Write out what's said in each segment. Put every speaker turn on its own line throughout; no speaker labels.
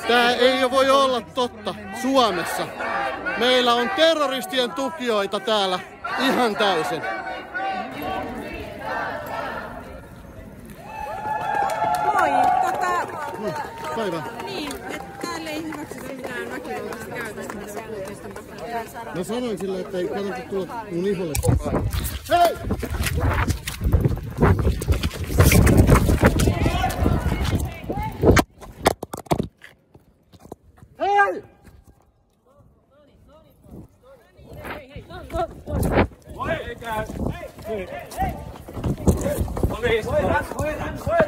Tää ei voi olla totta Suomessa. Meillä on terroristien tukijoita täällä ihan täysin.
Moi,
Päivä.
niin, että täällä ei hyväksytä mitään väkivaltaista käytöstä.
Mä sanoin sille, että ei kannata tulla mun iholle koko ajan. Hei! Hei!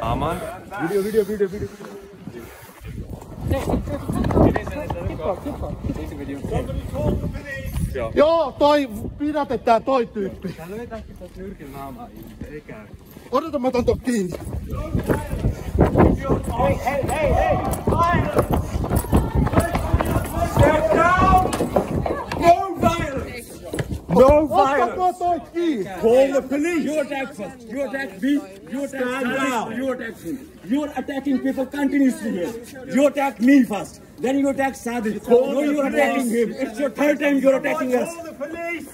Aman. Video.
Joo, pidätetään toi tyyppi.
Tää löytääkin tuosta nyrkin naamaa, ei käy.
Odota, mä otan ton kiinni.
Hey! Step down! No violence! No
Ottakaa toi kiinni.
Call the police! You attack first. You attack me. You attack Sadiq. You attack him. You're attacking people continuously here. You attack me first. Then you attack Sadiq. No, you're attacking him. It's your third time you're attacking us. Call the police!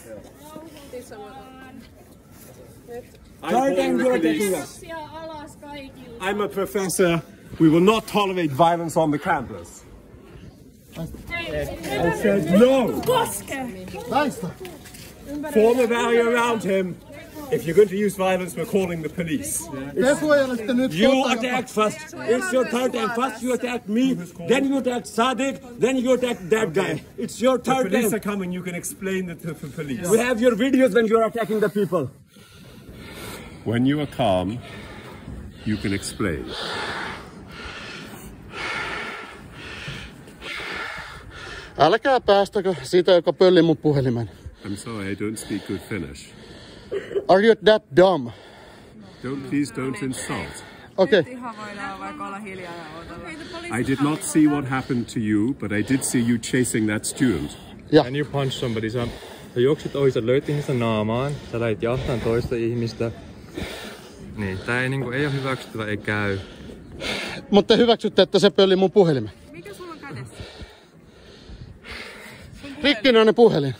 Third time you're attacking us.
I'm a professor. We will not tolerate violence on the campus. I said no.
Väistä.
Form a barrier around him. If you're going to use violence, we're calling the police.
Te suojelette nyt
You attacked first. It's your third time. First you attacked me, then you attacked Sadiq, then you attacked that guy. It's your third time. The police are coming. You can explain it to the police.
We have your videos when you're attacking the people.
When you are calm, you can explain.
Älkää päästäkö siitä, joka pölli mun puhelimen.
I'm sorry, I don't speak good Finnish.
Are you that dumb?
Please don't insult.
Okay.
Ihan voidaan vaikka olla hiljaa ja odotella.
I did not see what happened to you, but I did see you chasing that student.
Yeah.
And you punch somebody. Sä juoksit ohi, sä löit ihmistä naamaan. Sä lähit jahtaan toista ihmistä. Niin, tää ei ole hyväksyttävä, ei käy.
Mutta te hyväksytte, että se pölli mun puhelimen.
Mikä sulla on kädessä?
Rikkinäinen puhelin.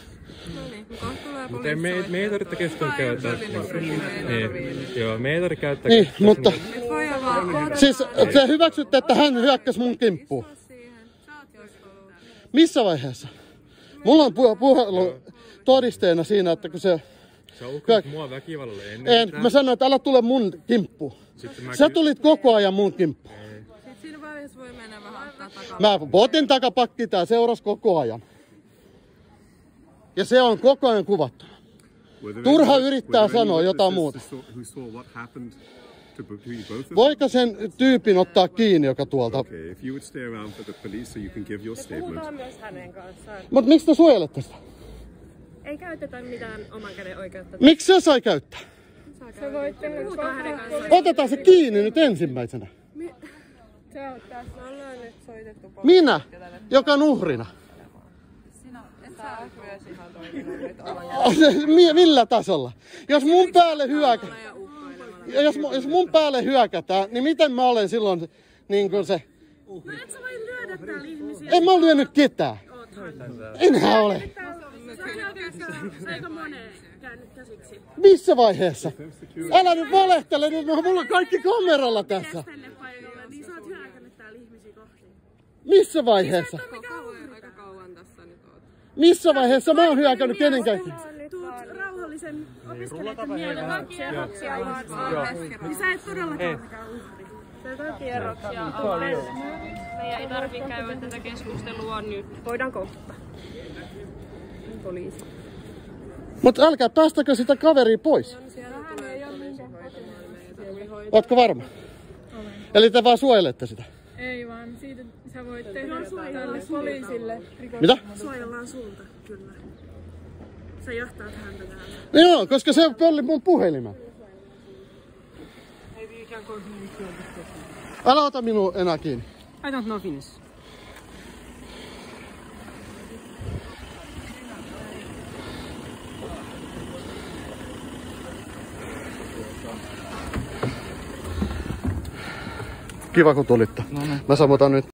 Mutta me ei tarvitse keskustelua käyttää. Niin. Joo, me ei tarvitse käyttää
Niin, mutta
Et voi olla.
siis te hyväksytte, että hän hyökkäsi mun kimppuun. Missä vaiheessa? Mulla on puhelu todisteena siinä, että kun se...
Sä uhkasit mua väkivallalle ennen.
Mä sanoin, että älä tule mun kimppuun. Sä tulit koko ajan mun kimppuun.
Sitten siinä vaiheessa voi mennä vähän ottaa takaa.
Mä otin takapakki, tää seurasi koko ajan. Ja se on koko ajan kuvattu. Turha yrittää sanoa jotain muuta. Voiko sen tyypin ottaa kiinni, joka tuolta...
Puhutaan myös hänen kanssaan.
Mut miksi te suojelette sitä?
Ei käytetä mitään oman käden oikeutta.
Miksi se sai käyttää?
Se voi tehdä hänen kanssaan.
Otetaan se kiinni nyt ensimmäisenä.
Se on tässä. Me ollaan nyt soitettu
Minä, joka on uhrina. Millä tasolla? Jos mun päälle jos mun päälle hyökätään, niin miten mä olen silloin niin kuin se...
No et sä voi lyödä täällä ihmisiä.
En mä ole lyönyt ketään. Enhän ole.
Sä aika moneen käynyt käsiksi.
Missä vaiheessa? Älä nyt valehtele, nyt mulla on kaikki kameralla tässä.
Tänne paikalle, niin sä oot hyökännyt täällä ihmisiä kohti.
Missä vaiheessa?
Aika kauan tässä nyt oot.
Missä vaiheessa mä oon hyökännyt kenenkään?
Tuut rauhallisen opiskelijan mielen haksia. Niin sä et todellakaan ole mikään uhri.
Kierroksia alle. Meidän ei tarvitse käydä tätä keskustelua nyt. Voidaan kohta. Poliisi.
Mut älkää päästäkö sitä kaveria pois. Ootko varma? Eli te vaan suojelette sitä?
Ei vaan, siitä sä voit tehdä tälle poliisille.
Mitä?
Suojellaan sulta, kyllä. Sä johtaat häntä täällä.
Joo, koska se pölli mun puhelimen. Älä ota minua enää kiinni.
I don't know Finnish.
Kiva kun tulitte. Mä sammutan nyt